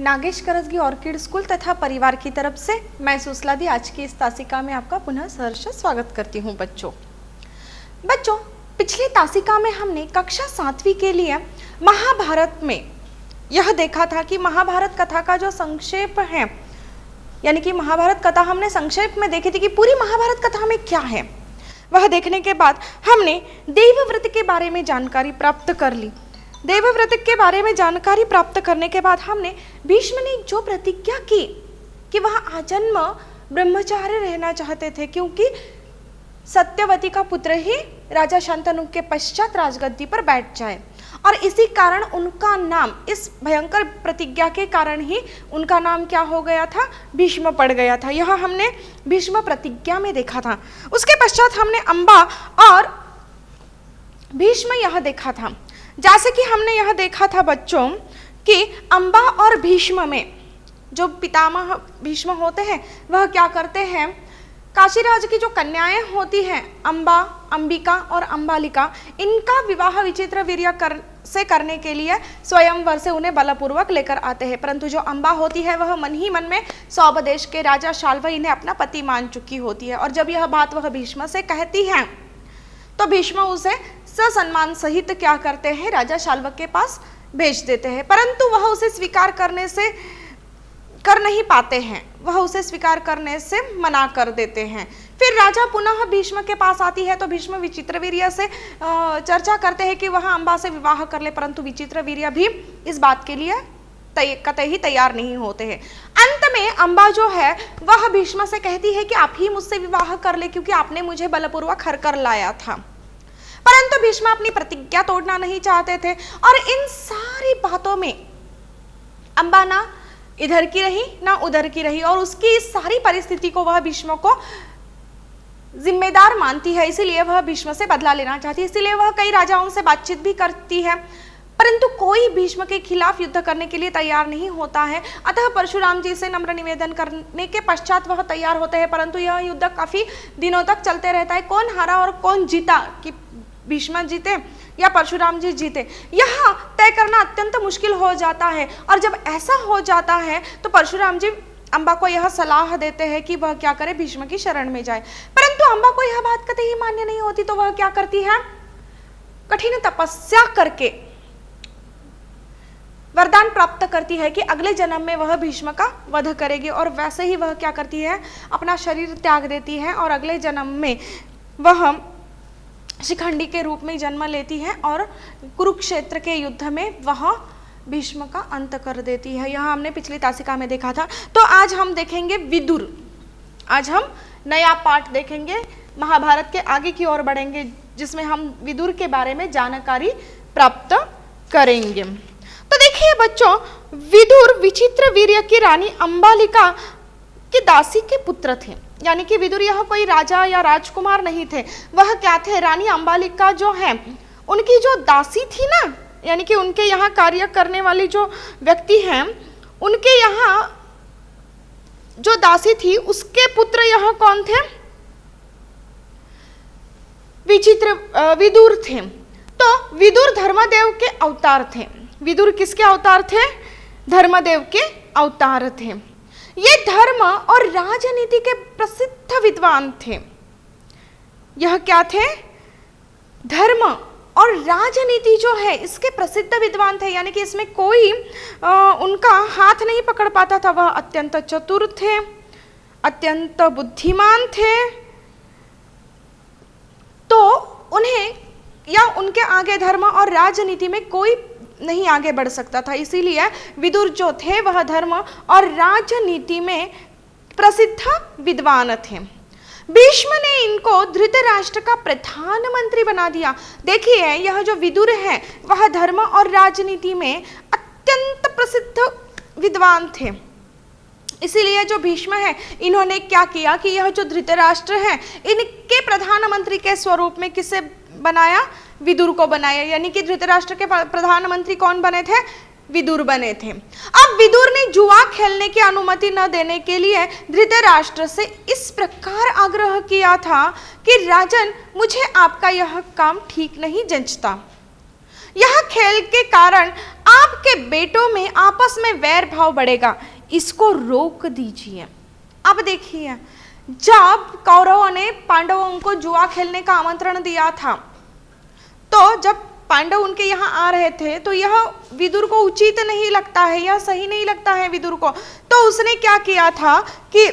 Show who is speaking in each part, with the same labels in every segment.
Speaker 1: Nagesh Karajgi orchid school तथा परिवार की तरफ से मैं सुसलादी आज की इस तासिका में आपका पुनः सहर्ष स्वागत करती हूँ। बच्चों पिछली तासिका में हमने कक्षा 7वीं के लिए महाभारत में यह देखा था कि महाभारत कथा का जो संक्षेप है, यानी कि महाभारत कथा हमने संक्षेप में देखी थी कि पूरी महाभारत कथा में क्या है। वह देखने के बाद हमने देवव्रत के बारे में जानकारी प्राप्त कर ली। देवव्रत के बारे में जानकारी प्राप्त करने के बाद हमने भीष्म ने जो प्रतिज्ञा की कि वह आजन्म ब्रह्मचारी रहना चाहते थे, क्योंकि सत्यवती का पुत्र ही राजा शांतनु के पश्चात राजगद्दी पर बैठ जाए, और इसी कारण उनका नाम, इस भयंकर प्रतिज्ञा के कारण ही उनका नाम क्या हो गया था, भीष्म पड़ गया था। यह हमने भीष्म प्रतिज्ञा में देखा था। उसके पश्चात हमने अंबा और भीष्म यह देखा था। जैसे कि हमने यह देखा था बच्चों कि अंबा और भीष्म में जो पितामह भीष्म होते हैं वह क्या करते हैं, काशीराज की जो कन्याएं होती हैं अंबा, अंबिका और अंबालिका, इनका विवाह विचित्र वीर्य से करने के लिए स्वयंवर से उन्हें बलपूर्वक लेकर आते हैं। परंतु जो अंबा होती है वह मन ही मन में सौभदेश के राजा शाल्व इन्हें अपना पति मान चुकी होती है, और जब यह बात वह भीष्म से कहती है तो भीष्म उसे ससम्मान सहित क्या करते हैं, राजा शाल्व के पास भेज देते हैं। परंतु वह उसे स्वीकार कर नहीं पाते हैं, वह उसे स्वीकार करने से मना कर देते हैं। फिर राजा पुनः भीष्म के पास आती है तो भीष्म विचित्रवीर्य से चर्चा करते हैं कि वह अंबा से विवाह कर ले, परंतु विचित्रवीर्य भी इस बात के लिए कतई ही तैयार नहीं होते हैं। अंत में अंबा जो है वह भीष्म से कहती है कि आप ही मुझसे विवाह कर ले, क्योंकि आपने मुझे बलपूर्वक हर कर लाया था। परंतु भीष्म अपनी प्रतिज्ञा तोड़ना नहीं चाहते थे, और इन सारी बातों में अंबा ना इधर की रही ना उधर की रही, और उसकी इस सारी परिस्थिति को वह भीष्म को जिम्मेदार मानती है। इसीलिए वह भीष्म से बदला लेना चाहती है। इसीलिए वह कई राजाओं से बातचीत भी करती है, परंतु कोई भीष्म के खिलाफ युद्ध करने के लिए तैयार नहीं होता है। अतः परशुराम जी से नम्र निवेदन करने के पश्चात वह तैयार होते हैं, परंतु यह युद्ध काफी दिनों तक चलते रहता है। कौन हारा और कौन जीता, कि भीष्म जीते या परशुराम जी जीते, यह तय करना अत्यंत मुश्किल हो जाता है। और जब ऐसा हो जाता है तो परशुराम जी अंबा को यह सलाह देते हैं कि वह क्या करे, भीष्म की शरण में जाए। परंतु अंबा को यह बात कतई ही मान्य नहीं होती, तो वह क्या करती है, कठिन तपस्या करके वरदान प्राप्त करती है कि अगले जन्म में वह भीष्म का वध करेगी, और वैसे ही वह क्या करती है, अपना शरीर त्याग देती है, और अगले जन्म में वह शिखंडी के रूप में जन्म लेती है, और कुरुक्षेत्र के युद्ध में वह भीष्म का अंत कर देती है। यह हमने पिछली तासिका में देखा था। तो आज हम देखेंगे विदुर। आज हम नया पाठ देखेंगे, महाभारत के आगे की ओर बढ़ेंगे, जिसमें हम विदुर के बारे में जानकारी प्राप्त करेंगे। तो देखिए बच्चों, विदुर विचित्रवीर्य की रानी अंबालिका के दासी के पुत्र थे। यानी कि विदुर यह कोई राजा या राजकुमार नहीं थे, वह क्या थे, रानी अंबालिका जो है उनकी जो दासी थी ना, यानी कि उनके यहाँ कार्य करने वाली जो व्यक्ति हैं, उनके यहाँ जो दासी थी उसके पुत्र यह कौन थे, विदुर थे। तो विदुर धर्मदेव के अवतार थे। विदुर किसके अवतार थे, धर्मदेव के अवतार थे। ये धर्म और राजनीति के प्रसिद्ध विद्वान थे। यह क्या थे, धर्म और राजनीति जो है इसके प्रसिद्ध विद्वान थे, यानी कि इसमें कोई उनका हाथ नहीं पकड़ पाता था। वह अत्यंत चतुर थे, अत्यंत बुद्धिमान थे, तो उन्हें या उनके आगे धर्म और राजनीति में कोई नहीं आगे बढ़ सकता था। इसीलिए विदुर जो थे वह धर्म और राजनीति में प्रसिद्ध विद्वान थे। भीष्म ने इनको धृतराष्ट्र का प्रधानमंत्री बना दिया। देखिए यह जो विदुर है वह धर्म और राजनीति में अत्यंत प्रसिद्ध विद्वान थे। इसीलिए जो भीष्म है इन्होंने क्या किया कि यह जो धृतराष्ट्र है इनके प्रधानमंत्री के स्वरूप में किसे बनाया, विदुर को बनाया। यानी कि धृतराष्ट्र के प्रधानमंत्री कौन बने थे, विदुर बने थे। अब विदुर ने जुआ खेलने की अनुमति न देने के लिए धृतराष्ट्र से इस प्रकार आग्रह किया था कि राजन, मुझे आपका यह काम ठीक नहीं जंचता। यह खेल के कारण आपके बेटों में आपस में वैर भाव बढ़ेगा, इसको रोक दीजिए। अब देखिए, जब कौरवों ने पांडवों को जुआ खेलने का आमंत्रण दिया था, तो जब पांडव उनके यहाँ आ रहे थे तो यह विदुर को उचित नहीं लगता है, यह सही नहीं लगता है विदुर को। तो उसने क्या किया था कि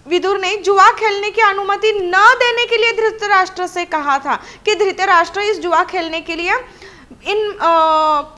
Speaker 1: विदुर ने जुआ खेलने की अनुमति न देने के लिए धृतराष्ट्र से कहा था कि धृतराष्ट्र इस जुआ खेलने के लिए, इन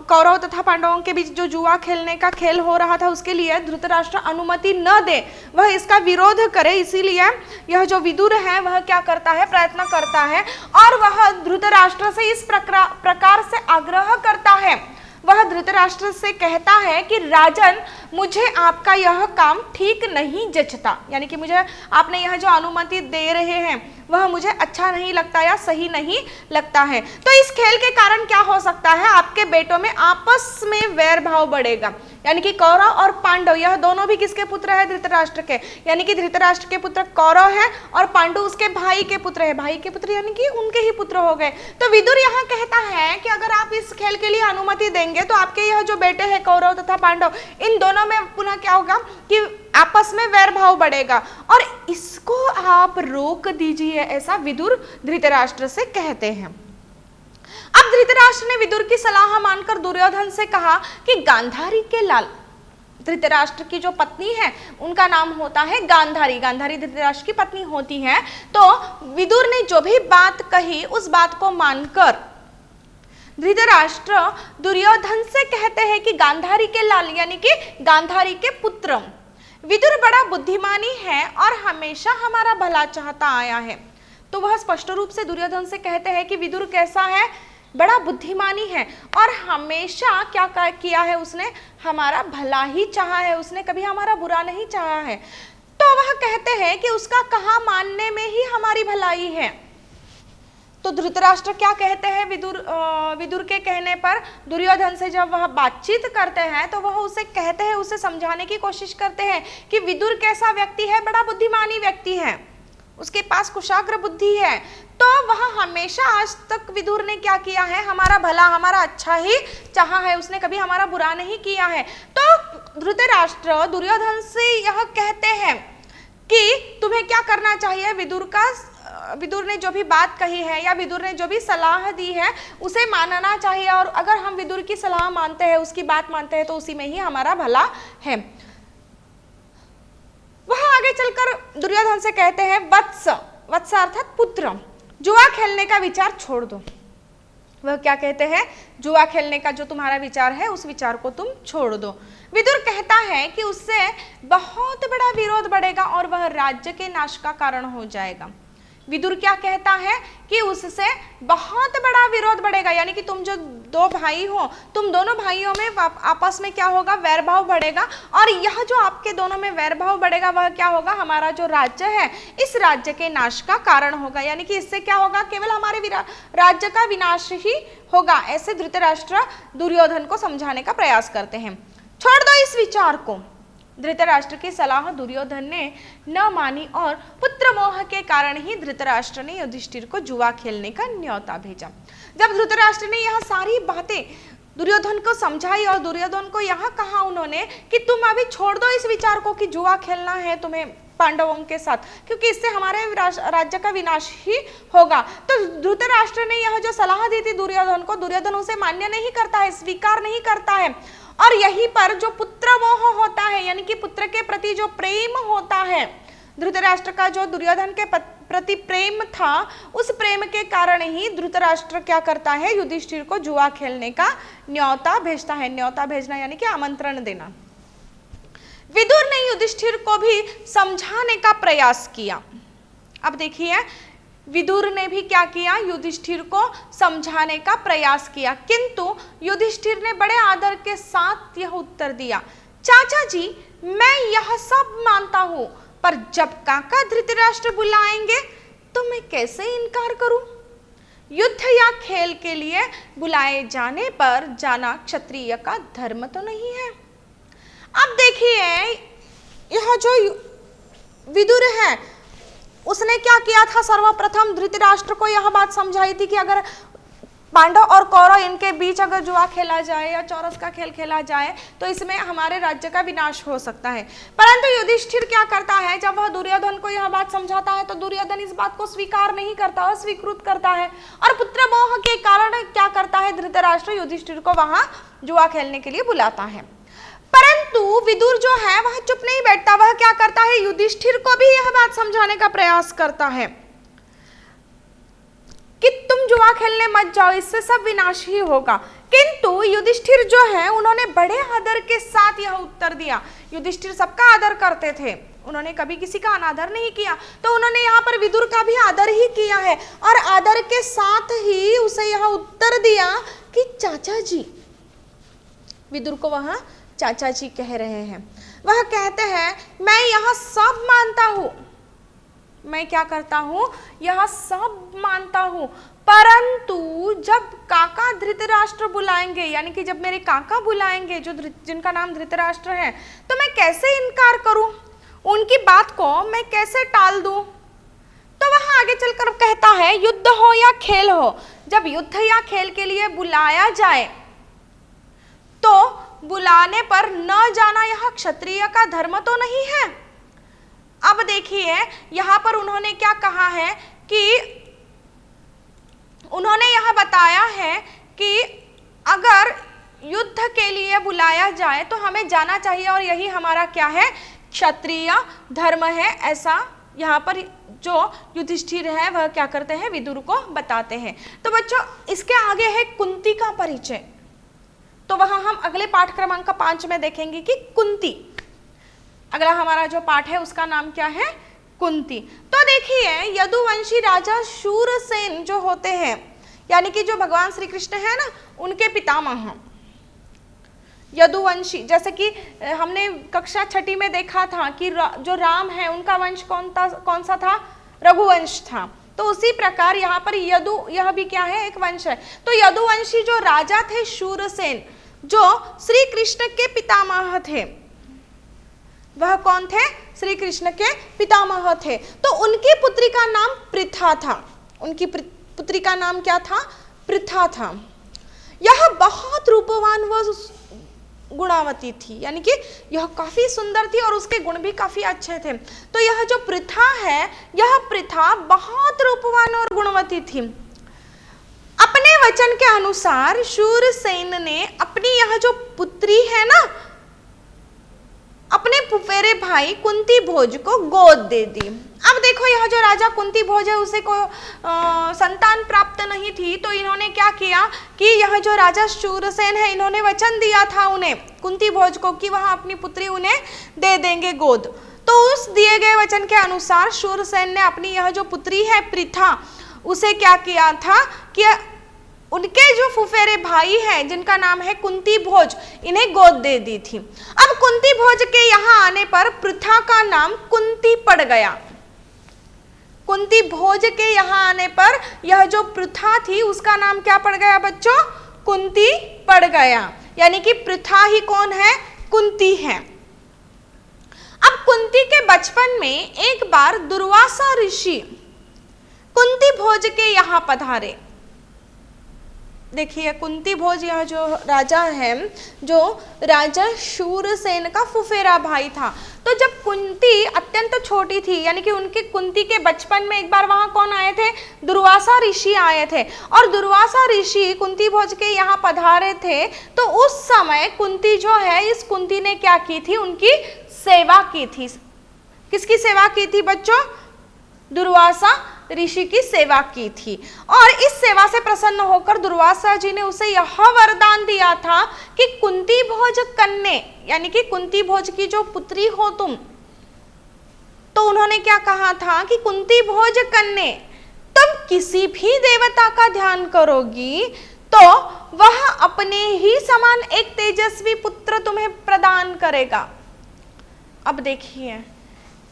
Speaker 1: कौरव तथा पांडवों के बीच जो जुआ खेलने का खेल हो रहा था उसके लिए धृतराष्ट्र अनुमति न दे, वह इसका विरोध करे। इसीलिए यह जो विदुर है वह क्या करता है, प्रयत्न करता है और वह धृतराष्ट्र से इस प्रकार से आग्रह करता है, वह धृतराष्ट्र से कहता है कि राजन, मुझे आपका यह काम ठीक नहीं जचता, यानी कि मुझे आपने यह जो अनुमति दे रहे हैं वह मुझे अच्छा नहीं लगता या सही नहीं लगता है। तो इस खेल के कारण क्या हो सकता है, आपके बेटों में आपस में वैर भाव बढ़ेगा, यानी कि कौरव और पांडव यह दोनों भी किसके पुत्र है, धृतराष्ट्र के, यानी कि धृतराष्ट्र के पुत्र कौरव है और पांडु उसके भाई के पुत्र है, भाई के पुत्र यानी कि उनके ही पुत्र हो गए। तो विदुर यहाँ कहता है कि अगर आप इस खेल के लिए अनुमति देंगे तो आपके यह जो बेटे हैं कौरव तथा पांडव, इन दोनों में पुनः क्या होगा कि आपस में वैर भाव बढ़ेगा और इसको आप रोक दीजिए, ऐसा विदुर धृतराष्ट्र से कहते हैं। अब धृतराष्ट्र ने विदुर की सलाह मानकर दुर्योधन से कहा कि गांधारी के लाल, धृतराष्ट्र की जो पत्नी है उनका नाम होता है गांधारी, गांधारी धृतराष्ट्र की पत्नी होती है। तो विदुर ने जो भी बात कही उस बात को मानकर धृतराष्ट्र दुर्योधन से कहते हैं कि गांधारी के लाल यानी कि गांधारी के पुत्र, विदुर बड़ा बुद्धिमानी है और हमेशा हमारा भला चाहता आया है। तो वह स्पष्ट रूप से दुर्योधन से कहते हैं कि विदुर कैसा है, बड़ा बुद्धिमानी है और हमेशा क्या किया है उसने, हमारा भला ही चाहा है, उसने कभी हमारा बुरा नहीं चाहा है। तो वह कहते हैं कि उसका कहा मानने में ही हमारी भलाई है। तो धृतराष्ट्र क्या कहते हैं, विदुर के कहने पर दुर्योधन से जब वह बातचीत करते हैं तो वह उसे कहते हैं, उसे समझाने की कोशिश करते हैं कि विदुर कैसा व्यक्ति है, बड़ा बुद्धिमानी व्यक्ति है, उसके पास कुशाग्र बुद्धि है। तो वह हमेशा आज तक विदुर ने क्या किया है, हमारा भला, हमारा अच्छा ही चाहा है, उसने कभी हमारा बुरा नहीं किया है। तो धृतराष्ट्र दुर्योधन से यह कहते हैं कि तुम्हें क्या करना चाहिए, विदुर ने जो भी बात कही है या विदुर ने जो भी सलाह दी है उसे मानना चाहिए और अगर हम विदुर की सलाह मानते हैं, उसकी बात मानते हैं तो उसी में ही हमारा भला है। वह आगे चलकर दुर्योधन से कहते हैं वत्स, वत्स अर्थात पुत्र, जुआ खेलने का विचार छोड़ दो। वह क्या कहते हैं, जुआ खेलने का जो तुम्हारा विचार है उस विचार को तुम छोड़ दो। विदुर कहता है कि उससे बहुत बड़ा विरोध बढ़ेगा और वह राज्य के नाश का कारण हो जाएगा। विदुर क्या कहता है कि उससे बहुत बड़ा विरोध बढ़ेगा, यानी कि तुम जो दो भाई हो, तुम दोनों भाइयों में आपस में क्या होगा, वैरभाव बढ़ेगा और यह जो आपके दोनों में वैरभाव बढ़ेगा वह क्या होगा, हमारा जो राज्य है इस राज्य के नाश का कारण होगा, यानी कि इससे क्या होगा, केवल हमारे राज्य का विनाश ही होगा। ऐसे धृतराष्ट्र दुर्योधन को समझाने का प्रयास करते हैं। छोड़ दो इस विचार को। धृतराष्ट्र की सलाह दुर्योधन ने न मानी और पुत्र मोह के कारण ही धृतराष्ट्र ने युधिष्ठिर को जुआ खेलने का न्योता भेजा। जब धृतराष्ट्र ने यह सारी बातें दुर्योधन को समझाई और दुर्योधन को यह कहा उन्होंने कि तुम अभी छोड़ दो इस विचार को कि जुआ खेलना है तुम्हें पांडवों के साथ, क्योंकि इससे हमारे राज्य का विनाश ही होगा। तो धृतराष्ट्र ने यह जो सलाह दी थी दुर्योधन को, दुर्योधन उसे मान्य नहीं करता है, स्वीकार नहीं करता है और यहीं पर जो पुत्र मोह होता है, यानी कि पुत्र के प्रति जो प्रेम होता है, धृतराष्ट्र का जो दुर्योधन के प्रति प्रेम था, उस प्रेम के कारण ही धृतराष्ट्र क्या करता है, युधिष्ठिर को जुआ खेलने का न्योता भेजता है। न्योता भेजना यानी कि आमंत्रण देना। विदुर ने युधिष्ठिर को भी समझाने का प्रयास किया। अब देखिए, विदुर ने भी क्या किया, युधिष्ठिर को समझाने का प्रयास किया, किंतु युधिष्ठिर ने बड़े आदर के साथ यह उत्तर दिया, चाचा जी मैं यह सब मानता हूं, पर जब काका धृतराष्ट्र बुलाएंगे तो मैं कैसे इनकार करूं? युद्ध या खेल के लिए बुलाए जाने पर जाना क्षत्रिय का धर्म तो नहीं है। अब देखिए, यह जो विदुर है उसने क्या किया था, सर्वप्रथम धृतराष्ट्र को यह बात समझाई थी कि अगर पांडव और कौरव इनके बीच अगर जुआ खेला जाए या चौरस का खेल खेला जाए तो इसमें हमारे राज्य का विनाश हो सकता है। परंतु युधिष्ठिर क्या करता है, जब वह दुर्योधन को यह बात समझाता है तो दुर्योधन इस बात को स्वीकार नहीं करता, अस्वीकृत करता है और पुत्र मोह के कारण क्या करता है, धृतराष्ट्र युधिष्ठिर को वहां जुआ खेलने के लिए बुलाता है। परंतु विदुर जो है वह चुप नहीं बैठता, वह क्या करता है, युधिष्ठिर को भी यह बात समझाने का प्रयास करता है कि तुम जुआ खेलने मत जाओ, इससे सब विनाश ही होगा। किंतु युधिष्ठिर जो है उन्होंने बड़े आदर के साथ यह उत्तर दिया। युधिष्ठिर सबका आदर करते थे, उन्होंने कभी किसी का अनादर नहीं किया, तो उन्होंने यहाँ पर विदुर का भी आदर ही किया है और आदर के साथ ही उसे यह उत्तर दिया कि चाचा जी, विदुर को वहां चाचा जी कह रहे हैं। वह कहते हैं मैं यह सब मानता हूं, मैं क्या करता हूं, यह सब मानता हूं, परंतु जब काका धृतराष्ट्र बुलाएंगे, यानी कि जब मेरे काका बुलाएंगे जो जिनका नाम धृतराष्ट्र है, तो मैं कैसे इनकार करूं, उनकी बात को मैं कैसे टाल दूं। तो वह आगे चलकर कहता है युद्ध हो या खेल हो, जब युद्ध या खेल के लिए बुलाया जाए तो बुलाने पर न जाना यह क्षत्रिय का धर्म तो नहीं है। अब देखिए यहां पर उन्होंने क्या कहा है कि उन्होंने यह बताया है कि अगर युद्ध के लिए बुलाया जाए तो हमें जाना चाहिए और यही हमारा क्या है, क्षत्रिय धर्म है, ऐसा यहाँ पर जो युधिष्ठिर है वह क्या करते हैं, विदुर को बताते हैं। तो बच्चों इसके आगे है कुंती का परिचय, तो वहां हम अगले पाठ क्रमांक 5 में देखेंगे कि कुंती, अगला हमारा जो पाठ है उसका नाम क्या है, कुंती। तो देखिए यदुवंशी राजा शूरसेन जो होते हैं, यानी कि जो भगवान श्री कृष्ण है ना उनके पितामह यदुवंशी, जैसे कि हमने कक्षा 6 में देखा था कि जो राम है उनका वंश कौन सा था, रघुवंश था। तो उसी प्रकार यहाँ पर यदु, यह भी क्या है, एक वंश है। तो यदुवंशी जो राजा थे शूरसेन, जो श्री कृष्ण के पितामह थे, वह कौन थे, श्री कृष्ण के पितामह थे। तो उनकी पुत्री का नाम पृथा था, उनकी पुत्री का नाम क्या था, पृथा था। यह बहुत रूपवान व गुणावती थी, यानी कि यह काफी सुंदर थी और उसके गुण भी काफी अच्छे थे। तो यह जो पृथा है, यह पृथा बहुत रूपवान और गुणवती थी। अपने वचन के अनुसार शूरसेन ने अपनी यह जो पुत्री है ना, अपने फुफेरे भाई कुंती भोज को गोद दे दी। अब देखो यह जो राजा कुंती भोज है उसे को संतान प्राप्त नहीं थी, तो इन्होंने क्या किया कि यह जो राजा शूरसेन है इन्होंने वचन दिया था उन्हें, कुंती भोज को, कि वह अपनी पुत्री उन्हें दे देंगे गोद। तो उस दिए गए वचन के अनुसार शूरसेन ने अपनी यह जो पुत्री है पृथा, उसे क्या किया था कि उनके जो फुफेरे भाई हैं जिनका नाम है कुंती भोज, इन्हें गोद दे दी थी। अब कुंती भोज के यहाँ आने पर पृथा का नाम कुंती पड़ गया। कुंती भोज के यहाँ आने पर यह जो पृथा थी उसका नाम क्या पड़ गया बच्चों, कुंती पड़ गया, यानी कि पृथा ही कौन है, कुंती है। अब कुंती के बचपन में एक बार दुर्वासा ऋषि कुंती भोज के यहाँ पधारे। देखिए कुंती भोज यह जो राजा है, जो राजा शूरसेन का फुफेरा भाई था। तो जब कुंती अत्यंत छोटी थी, यानी कि उनके कुंती के बचपन में एक बार वहां कौन आए थे, दुर्वासा ऋषि आए थे, और दुर्वासा ऋषि कुंती भोज के यहाँ पधारे थे। तो उस समय कुंती जो है, इस कुंती ने क्या की थी, उनकी सेवा की थी। किसकी सेवा की थी बच्चों, दुर्वासा ऋषि की सेवा की थी। और इस सेवा से प्रसन्न होकर दुर्वासा जी ने उसे यह वरदान दिया था कि कुंती भोज कन्या, यानी कि कुंती भोज की जो पुत्री हो तुम, तो उन्होंने क्या कहा था कि कुंती भोज कन्या, तुम किसी भी देवता का ध्यान करोगी तो वह अपने ही समान एक तेजस्वी पुत्र तुम्हें प्रदान करेगा। अब देखिए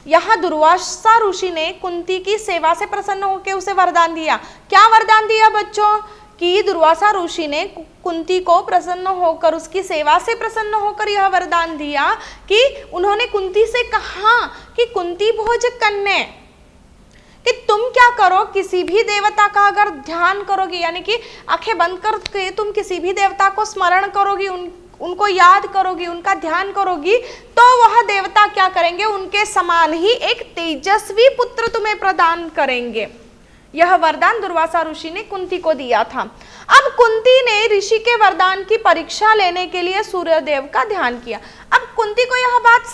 Speaker 1: यहाँ दुर्वासा ऋषि ने कुंती की सेवा से प्रसन्न होकर उसे वरदान दिया। क्या वरदान दिया बच्चों, कि दुर्वासा ऋषि ने कुंती को प्रसन्न होकर, उसकी सेवा से प्रसन्न होकर यह वरदान दिया कि उन्होंने कुंती से कहा कि कुंती भोज कन्या, कि तुम क्या करो, किसी भी देवता का अगर ध्यान करोगी, यानी कि आंखें बंद करके तुम किसी भी देवता को स्मरण करोगी, उनको याद करोगी, उनका ध्यान करोगी, तो वह देवता क्या करेंगे, उनके समान ही एक तेजस्वी पुत्र तुम्हें प्रदान करेंगे। यह वरदान दुर्वासा ऋषि ने कुंती को दिया था। अब कुंती ने ऋषि के वरदान की परीक्षा लेने के लिए सूर्यदेव का ध्यान किया। अब कुंती को यह बात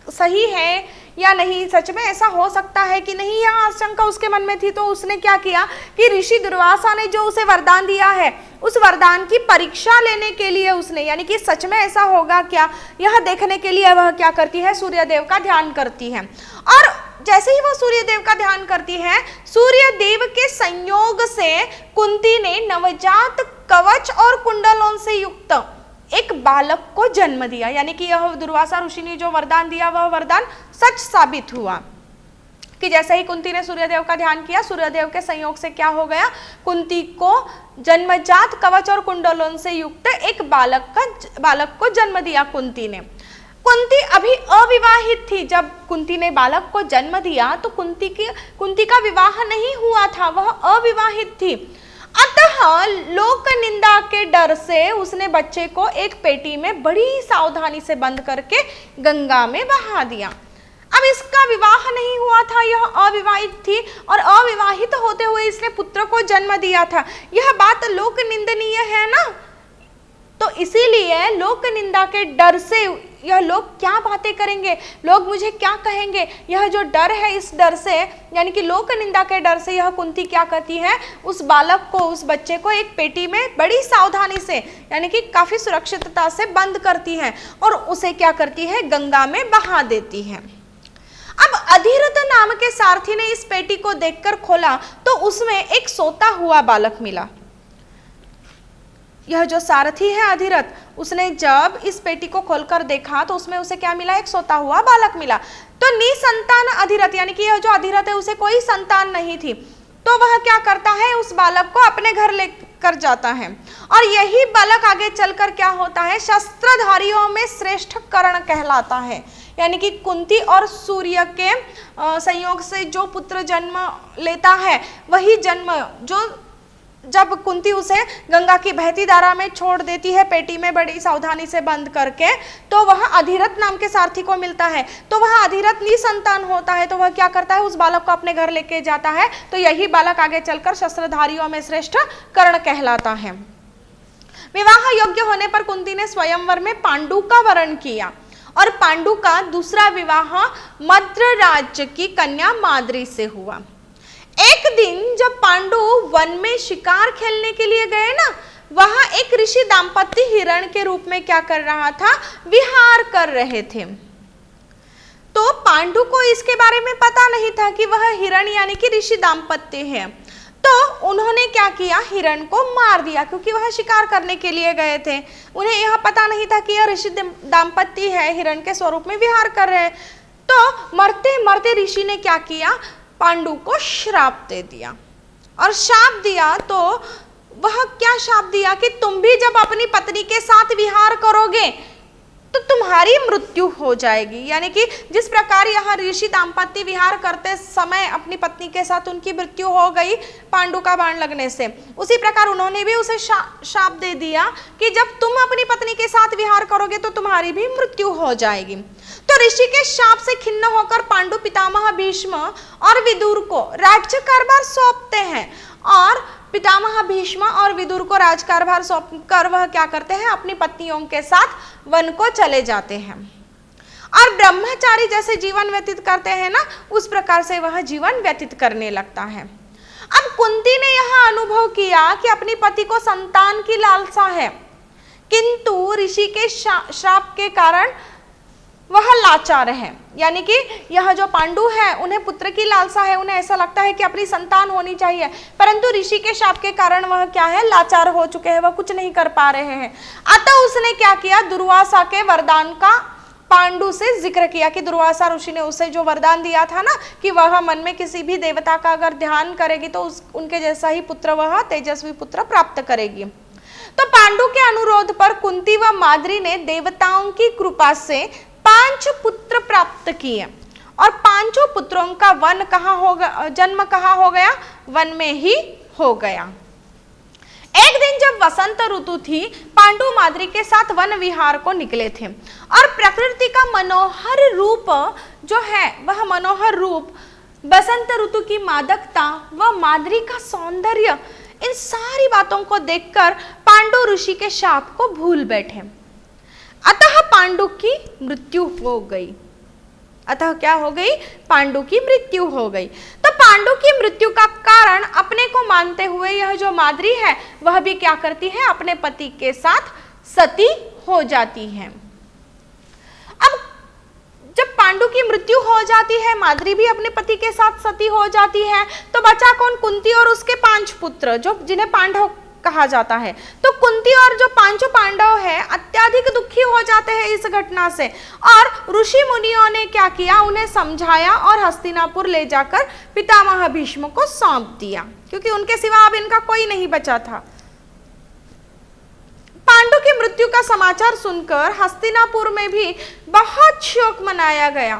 Speaker 1: सही है या नहीं, सच में ऐसा हो सकता है कि नहीं, यह आशंका उसके मन में थी। तो उसने क्या किया कि ऋषि दुर्वासा ने जो उसे वरदान दिया है, उस वरदान की परीक्षा लेने के लिए उसने, यानी कि सच में ऐसा होगा क्या, यह देखने के लिए वह क्या करती है, सूर्यदेव का ध्यान करती है। और जैसे ही वह सूर्यदेव का ध्यान करती है, सूर्यदेव के संयोग से कुंती ने नवजात कवच और कुंडलों से युक्त एक बालक को जन्म दिया। यानी कि यह दुर्वासा ऋषि ने जो वरदान दिया, वह वरदान सच साबित हुआ कि जैसे ही कुंती ने सूर्यदेव का ध्यान किया, सूर्यदेव के संयोग से क्या हो गया, कुंती को जन्मजात कवच और कुंडलों से युक्त एक बालक को जन्म दिया कुंती ने। कुंती अभी अविवाहित थी। जब कुंती ने बालक को जन्म दिया तो कुंती का विवाह नहीं हुआ था, वह अविवाहित थी। अतः लोक निंदा के डर से उसने बच्चे को एक पेटी में बड़ी सावधानी से बंद करके गंगा में बहा दिया। अब इसका विवाह नहीं हुआ था, यह अविवाहित थी और अविवाहित होते हुए इसने पुत्र को जन्म दिया था। यह बात लोक निंदनीय है ना, तो इसीलिए लोक निंदा के डर से, यह लोग क्या बातें करेंगे, लोग मुझे क्या कहेंगे, यह जो डर है, इस डर से, यानी कि लोक निंदा के डर से यह कुंती क्या करती है, उस बालक को, उस बच्चे को एक पेटी में बड़ी सावधानी से, यानी कि काफी सुरक्षितता से बंद करती है और उसे क्या करती है, गंगा में बहा देती है। अब अधिरथ नाम के सारथी ने इस पेटी को देखकर खोला तो उसमें एक सोता हुआ बालक मिला। यह जो सारथी है अधिरथ, उसने जब इस पेटी को खोलकर देखा तो उसमें उसे क्या मिला, एक सोता हुआ बालक मिला। तो निसंतान अधिरथ, यानी कि यह जो अधिरथ है उसे कोई संतान नहीं थी, तो वह क्या करता है, उस बालक को अपने घर लेकर जाता है। और यही बालक आगे चलकर क्या होता है, शस्त्रधारियों में श्रेष्ठ कर्ण कहलाता है। यानी कि कुंती और सूर्य के संयोग से जो पुत्र जन्म लेता है, वही जन्म जो जब कुंती उसे गंगा की बहती धारा में छोड़ देती है, पेटी में बड़ी सावधानी से बंद करके, तो वह अधिरथ नाम के सारथी को मिलता है। तो वह अधिरथ निसंतान होता है, तो वह क्या करता है, उस बालक को अपने घर लेके जाता है। तो यही बालक आगे चलकर शस्त्रधारियों में श्रेष्ठ कर्ण कहलाता है। विवाह योग्य होने पर कुंती ने स्वयंवर में पांडु का वरण किया और पांडु का दूसरा विवाह मद्र राज्य की कन्या माद्री से हुआ। एक दिन जब पांडु वन में शिकार खेलने के लिए गए ना, वहां एक ऋषि दाम्पत्य हिरण के रूप में क्या कर रहा था, विहार कर रहे थे। तो पांडु को इसके बारे में पता नहीं था कि वह हिरण यानी कि ऋषि दाम्पत्य है। तो उन्होंने क्या किया, हिरण को मार दिया, क्योंकि वह शिकार करने के लिए गए थे। उन्हें यह पता नहीं था कि यह ऋषि दाम्पत्य है, हिरण के स्वरूप में विहार कर रहे हैं। तो मरते मरते ऋषि ने क्या किया, पांडु को श्राप दे दिया। और श्राप दिया तो वह क्या श्राप दिया कि तुम भी जब अपनी पत्नी के साथ विहार करोगे तो तुम्हारी मृत्यु हो जाएगी। यानी कि जिस प्रकार यह ऋषि दाम्पत्य विहार करते समय अपनी पत्नी के साथ उनकी मृत्यु हो गई पांडु का बाण लगने से, उसी प्रकार उन्होंने भी उसे श्राप दे दिया कि जब तुम अपनी पत्नी के साथ विहार करोगे तो तुम्हारी भी मृत्यु हो जाएगी। तो ऋषि के शाप से खिन्न होकर पांडु पितामह भीष्म और विदुर को राज्य कारभार सौंपते हैं और पितामह भीष्म और विदुर को राजकारभार सौंपकर वह क्या करते हैं, अपनी पत्नियों के साथ वन को चले जाते हैं और ब्रह्मचारी जैसे जीवन व्यतीत करते हैं ना, उस प्रकार से वह जीवन व्यतीत करने लगता है। अब कुंती ने यह अनुभव किया कि अपनी पति को संतान की लालसा है, किंतु ऋषि के श्राप के कारण वह लाचार है। यानी कि यह जो पांडु है उन्हें पुत्र की लालसा है, उन्हें ऐसा लगता है कि अपनी संतान होनी चाहिए, परंतु ऋषि के शाप के कारण वह क्या है, लाचार हो चुके हैं, वह कुछ नहीं कर पा रहे हैं। अतः उसने क्या किया, दुर्वासा के वरदान का पांडु से जिक्र किया कि दुर्वासा ऋषि ने उसे जो वरदान दिया था ना कि वह मन में किसी भी देवता का अगर ध्यान करेगी तो उनके जैसा ही पुत्र, वह तेजस्वी पुत्र प्राप्त करेगी। तो पांडु के अनुरोध पर कुंती व माद्री ने देवताओं की कृपा से 5 पुत्र प्राप्त किए और पांचों पुत्रों का जन्म कहाँ हो गया? वन में ही हो गया। एक दिन जब वसंत ऋतु थी, पांडु माद्री के साथ वन विहार को निकले थे और प्रकृति का मनोहर रूप जो है वह मनोहर रूप, बसंत ऋतु की मादकता व माद्री का सौंदर्य, इन सारी बातों को देखकर पांडु ऋषि के शाप को भूल बैठे। अतः पांडु की मृत्यु हो गई। अतः क्या हो गई? पांडु की मृत्यु हो गई। तो पांडु की मृत्यु का कारण अपने को मानते हुए यह जो माद्री है वह भी क्या करती है? अपने पति के साथ सती हो जाती है। अब जब पांडु की मृत्यु हो जाती है, माद्री भी अपने पति के साथ सती हो जाती है, तो बचा कौन? कुंती और उसके 5 पुत्र, जो जिन्हें पांडव कहा जाता है। तो कुंती और जो पांचों पांडव है अत्याधिक दुखी हो जाते हैं इस घटना से, और ऋषि मुनियों ने क्या किया? उन्हें समझाया और हस्तिनापुर ले जाकर पितामह भीष्म को सौंप दिया, क्योंकि उनके सिवा अब इनका कोई नहीं बचा था। पांडु की मृत्यु का समाचार सुनकर हस्तिनापुर में भी बहुत शोक मनाया गया।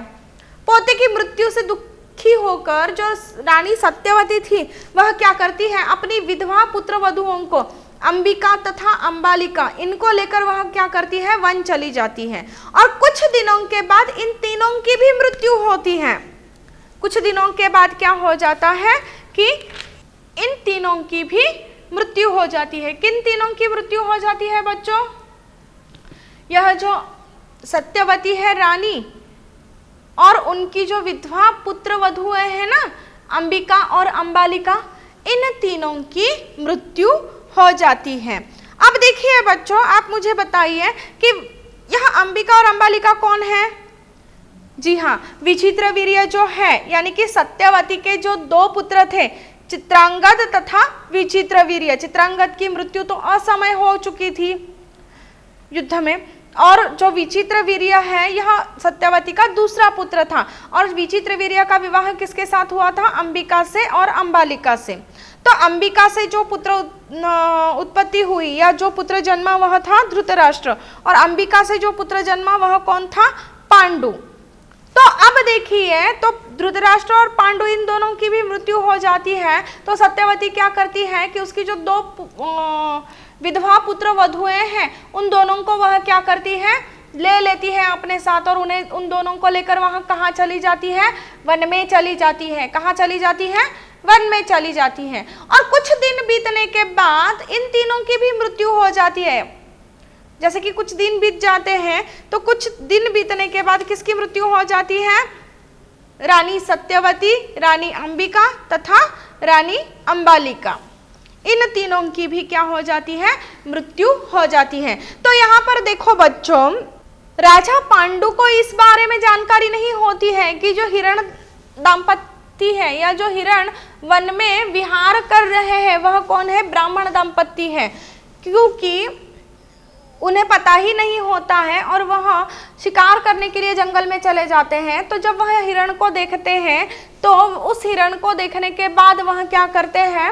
Speaker 1: पोते की मृत्यु से दुखी होकर जो रानी सत्यवती थी वह क्या करती है? अपनी विधवा पुत्र वधुओं को अंबिका तथा अंबालिका, इनको लेकर वह क्या करती है? वन चली जाती है। और कुछ दिनों के बाद इन तीनों की भी मृत्यु होती है। कुछ दिनों के बाद क्या हो जाता है कि इन तीनों की भी मृत्यु हो जाती है। किन तीनों की मृत्यु हो जाती है बच्चों? यह जो सत्यवती है रानी और उनकी जो विधवा पुत्र वधुएं हैं ना, अंबिका और अंबालिका, इन तीनों की मृत्यु हो जाती है। अब देखिए बच्चों, आप मुझे बताइए कि यह अंबिका और अंबालिका कौन है? जी हाँ, विचित्रवीर्य जो है, यानी कि सत्यवती के जो 2 पुत्र थे, चित्रांगद तथा विचित्रवीर्य। चित्रांगद की मृत्यु तो असमय हो चुकी थी युद्ध में, और जो विचित्रवीर्य है यह सत्यवती का दूसरा पुत्र था। और विचित्रवीर्य का विवाह किसके साथ हुआ था? अंबिका से और अंबालिका से। तो अंबिका से जो पुत्र उत्पत्ति हुई या जो पुत्र जन्मा वह था धृतराष्ट्र, और अंबिका से जो पुत्र जन्मा वह कौन था? पांडु। तो अब देखिए, तो धृतराष्ट्र और पांडु इन दोनों की भी मृत्यु हो जाती है। तो सत्यवती क्या करती है कि उसकी जो 2 विधवा पुत्र वधुएं हैं उन दोनों को वह क्या करती है? ले लेती है अपने साथ, और उन्हें उन दोनों को लेकर वहां कहाँ चली जाती है? वन में चली जाती है। कहाँ चली जाती है? वन में चली जाती है। और कुछ दिन बीतने के बाद इन तीनों की भी मृत्यु हो जाती है। जैसे कि कुछ दिन बीत जाते हैं, तो कुछ दिन बीतने के बाद किसकी मृत्यु हो जाती है? रानी सत्यवती, रानी अंबिका तथा रानी अंबालिका, इन तीनों की भी क्या हो जाती है? मृत्यु हो जाती है। तो यहाँ पर देखो बच्चों, राजा पांडु को इस बारे में जानकारी नहीं होती है कि जो हिरण दाम्पत्य है या जो हिरण वन में विहार कर रहे हैं वह कौन है? ब्राह्मण दंपत्ति है, क्योंकि उन्हें पता ही नहीं होता है और वह शिकार करने के लिए जंगल में चले जाते हैं। तो जब वह हिरण को देखते हैं तो उस हिरण को देखने के बाद वह क्या करते हैं?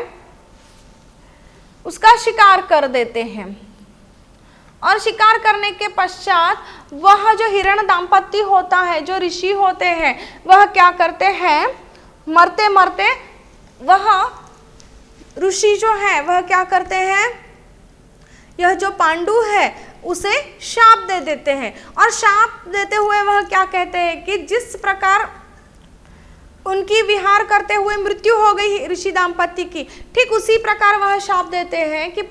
Speaker 1: उसका शिकार कर देते हैं, और शिकार करने के पश्चात वह जो हिरण दाम्पत्य होता है, जो ऋषि होते हैं, वह क्या करते हैं? मरते मरते वह ऋषि जो है वह क्या करते हैं? यह जो पांडु है उसे शाप दे देते हैं, और शाप देते हुए वह क्या कहते हैं कि जिस प्रकार उनकी विहार करते हुए मृत्यु हो गई ऋषि दाम्पत्य की, ठीक उसी प्रकार वह शाप देते हैं कि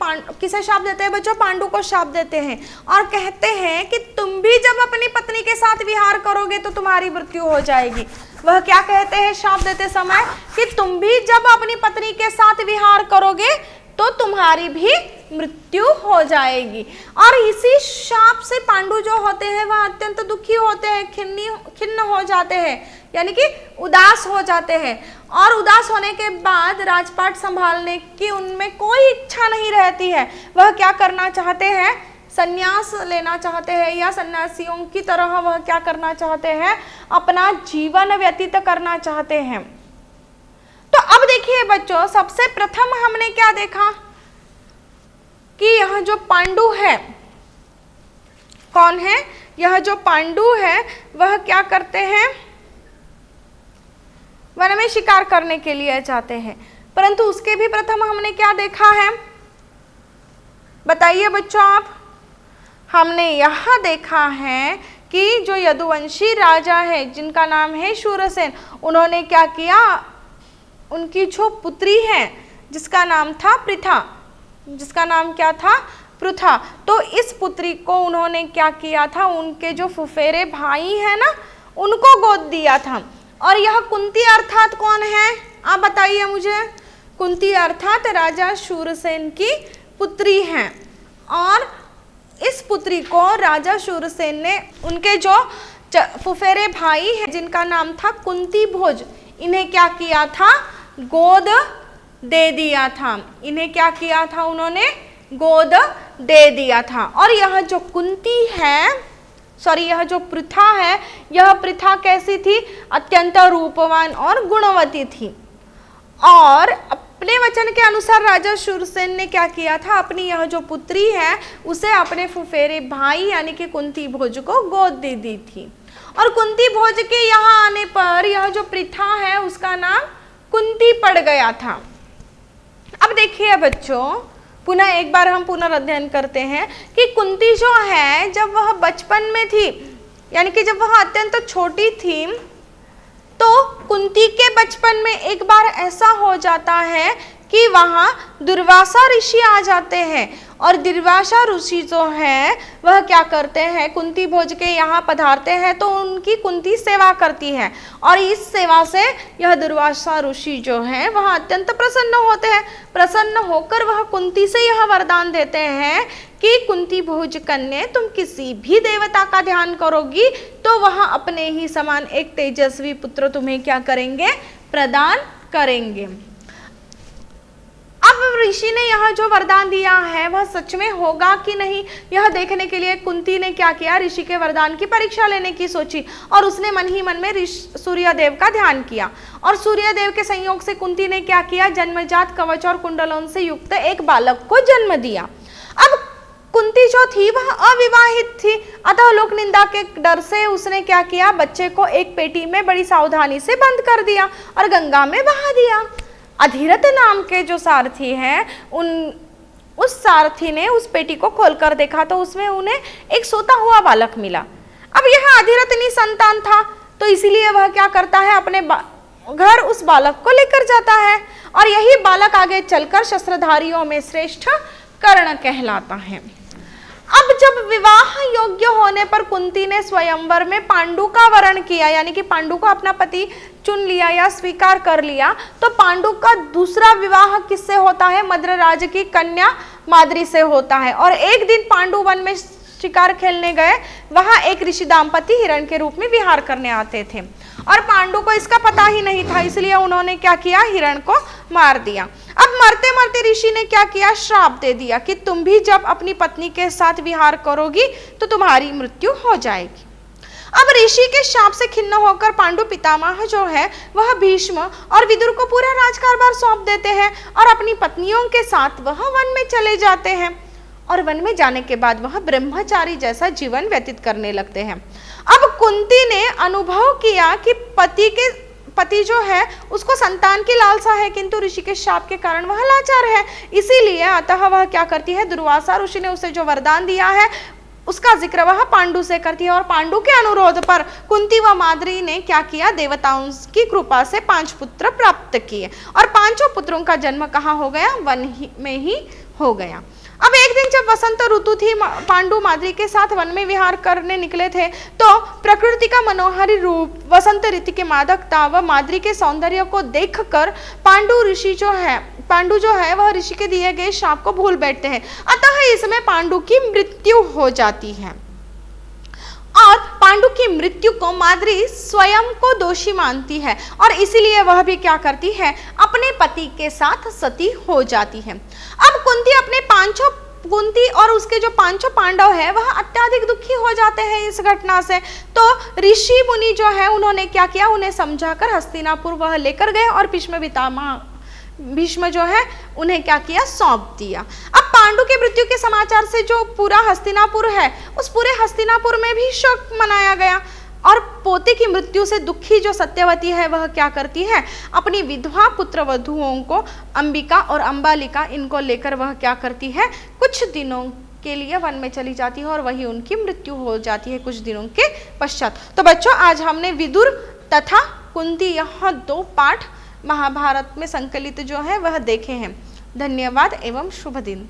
Speaker 1: किसे शाप देते हैं बच्चों? पांडु को शाप देते हैं, और कहते हैं कि तुम भी जब अपनी पत्नी के साथ विहार करोगे तो तुम्हारी मृत्यु हो जाएगी। वह क्या कहते हैं शाप देते समय? कि तुम भी जब अपनी पत्नी के साथ विहार करोगे तो तुम्हारी भी मृत्यु हो जाएगी। और इसी शाप से पांडु जो होते हैं वह अत्यंत दुखी होते हैं, खिन्न हो जाते हैं, यानी कि उदास हो जाते हैं। और उदास होने के बाद राजपाट संभालने की उनमें कोई इच्छा नहीं रहती है। वह क्या करना चाहते हैं? संन्यास लेना चाहते हैं, या सन्यासियों की तरह वह क्या करना चाहते हैं? अपना जीवन व्यतीत करना चाहते हैं। तो अब देखिए बच्चों, सबसे प्रथम हमने क्या देखा कि यह जो पांडु है कौन है? यह जो पांडु है वह क्या करते हैं? वन में शिकार करने के लिए जाते हैं। परंतु उसके भी प्रथम हमने क्या देखा है, बताइए बच्चों आप। हमने यह देखा है कि जो यदुवंशी राजा है जिनका नाम है शूरसेन, उन्होंने क्या किया, उनकी जो पुत्री है जिसका नाम था पृथा, जिसका नाम क्या था, पृथा, तो इस पुत्री को उन्होंने क्या किया था, उनके जो फुफेरे भाई है ना उनको गोद दिया था। और यह कुंती अर्थात कौन है, आप बताइए मुझे। कुंती अर्थात राजा शूरसेन की पुत्री हैं। और इस पुत्री को राजा शूरसेन ने उनके जो फुफेरे भाई हैं जिनका नाम था कुंती भोज, इन्हें क्या किया था, गोद दे दिया था। इन्हें क्या किया था, उन्होंने गोद दे दिया था। और यह जो कुंती है, यह जो पृथा है, यह पृथा कैसी थी, अत्यंत रूपवान और गुणवती थी। और अपने वचन के अनुसार राजा शूरसेन ने क्या किया था, अपनी यह जो पुत्री है उसे अपने फुफेरे भाई यानी कि कुंती भोज को गोद दे दी थी। और कुंती भोज के यहाँ आने पर यह जो पृथा है उसका नाम कुंती पड़ गया था। अब देखिए बच्चों, पुनः एक बार हम पुनर्अध्ययन करते हैं कि कुंती जो है जब वह बचपन में थी, यानी कि जब वह अत्यंत छोटी थी, तो कुंती के बचपन में एक बार ऐसा हो जाता है कि वहाँ दुर्वासा ऋषि आ जाते हैं। और दुर्वासा ऋषि जो है वह क्या करते हैं, कुंती भोज के यहाँ पधारते हैं तो उनकी कुंती सेवा करती है। और इस सेवा से यह दुर्वासा ऋषि जो है वह अत्यंत प्रसन्न होते हैं। प्रसन्न होकर वह कुंती से यह वरदान देते हैं कि कुंती भोज कन्या, तुम किसी भी देवता का ध्यान करोगी तो वह अपने ही समान एक तेजस्वी पुत्र तुम्हें क्या करेंगे, प्रदान करेंगे। अब ऋषि ने यह जो वरदान दिया है वह सच में होगा कि नहीं, यह देखने के लिए कुंती ने क्या किया, ऋषि के वरदान की परीक्षा लेने की सोची। और उसने मन ही मन में सूर्यदेव का ध्यान किया। और सूर्यदेव के संयोग से कुंती ने क्या किया, जन्मजात कवच और कुंडलों से युक्त एक बालक को जन्म दिया। अब कुंती जो थी वह अविवाहित थी, अतः लोक निंदा के डर से उसने क्या किया, बच्चे को एक पेटी में बड़ी सावधानी से बंद कर दिया और गंगा में बहा दिया। अधिरथ नाम के जो सारथी हैं, उस सारथी ने उस पेटी को खोलकर देखा तो उसमें उन्हें एक सोता हुआ बालक मिला। अब यह अधिरथ निसंतान था तो इसीलिए वह क्या करता है, अपने घर उस बालक को लेकर जाता है। और यही बालक आगे चलकर शस्त्रधारियों में श्रेष्ठ कर्ण कहलाता है। अब जब विवाह योग्य होने पर कुंती ने स्वयंवर में पांडु का वरण किया, यानी कि पांडु को अपना पति चुन लिया या स्वीकार कर लिया, तो पांडु का दूसरा विवाह किससे होता है, मद्रराज की कन्या माद्री से होता है। और एक दिन पांडु वन में शिकार खेलने गए, वहां एक ऋषि दाम्पति हिरण के रूप में विहार करने आते थे और पांडु को इसका पता ही नहीं था, इसलिए उन्होंने क्या किया, हिरण को मार दिया। अब मरते मरते ऋषि ने क्या किया, श्राप दे दिया कि तुम भी जब अपनी पत्नी के साथ विहार करोगी तो तुम्हारी मृत्यु हो जाएगी। अब ऋषि के शाप से खिन्न होकर पांडु पितामह जो है वह भीष्म और विदुर को पूरा राजकारभार सौंप देते हैं और अपनी पत्नियों के साथ वह वन में चले जाते हैं। और वन में जाने के बाद वह ब्रह्मचारी जैसा जीवन व्यतीत करने लगते हैं। अब कुंती ने अनुभव किया कि पति जो है उसको संतान की लालसा है, किंतु ऋषि के शाप के कारण वह लाचार है। इसीलिए अतः वह क्या करती है, दुर्वासा ऋषि ने उसे जो वरदान दिया है उसका जिक्र वह पांडु से करती है। और पांडु के अनुरोध पर कुंती व माद्री ने क्या किया, देवताओं की कृपा से 5 पुत्र प्राप्त किए और 5 पुत्रों का जन्म कहाँ हो गया, वन में ही हो गया। अब एक दिन जब वसंत ऋतु थी, पांडु माद्री के साथ वन में विहार करने निकले थे, तो प्रकृति का मनोहरी रूप, वसंत ऋतु की मादकता व माद्री के सौंदर्य को देखकर पांडु जो है वह ऋषि के दिए गए शाप को भूल बैठते हैं। अतः इसमें पांडु की मृत्यु हो जाती है और पांडु की मृत्यु को माद्री स्वयं को दोषी मानती है और इसीलिए वह भी क्या करती है, अपने पति के साथ सती हो जाती है। अब कुंती और उसके जो 5 पांडव है वह अत्याधिक दुखी हो जाते हैं इस घटना से। तो ऋषि मुनि जो है उन्होंने क्या किया, उन्हें समझाकर हस्तिनापुर वह लेकर गए और भीष्म जो है उन्हें क्या किया, सौंप दिया। अब पांडु के मृत्यु के समाचार से जो पूरा हस्तिनापुर है उस पूरे हस्तिनापुर में भी शोक मनाया गया और पोते की मृत्यु से दुखी जो सत्यवती है वह क्या करती है, अपनी विधवा पुत्र वधुओं को अंबिका और अंबालिका इनको लेकर वह क्या करती है, कुछ दिनों के लिए वन में चली जाती है और वही उनकी मृत्यु हो जाती है कुछ दिनों के पश्चात। तो बच्चों आज हमने विदुर तथा कुंती यह 2 पाठ महाभारत में संकलित जो है वह देखे हैं। धन्यवाद एवं शुभ दिन।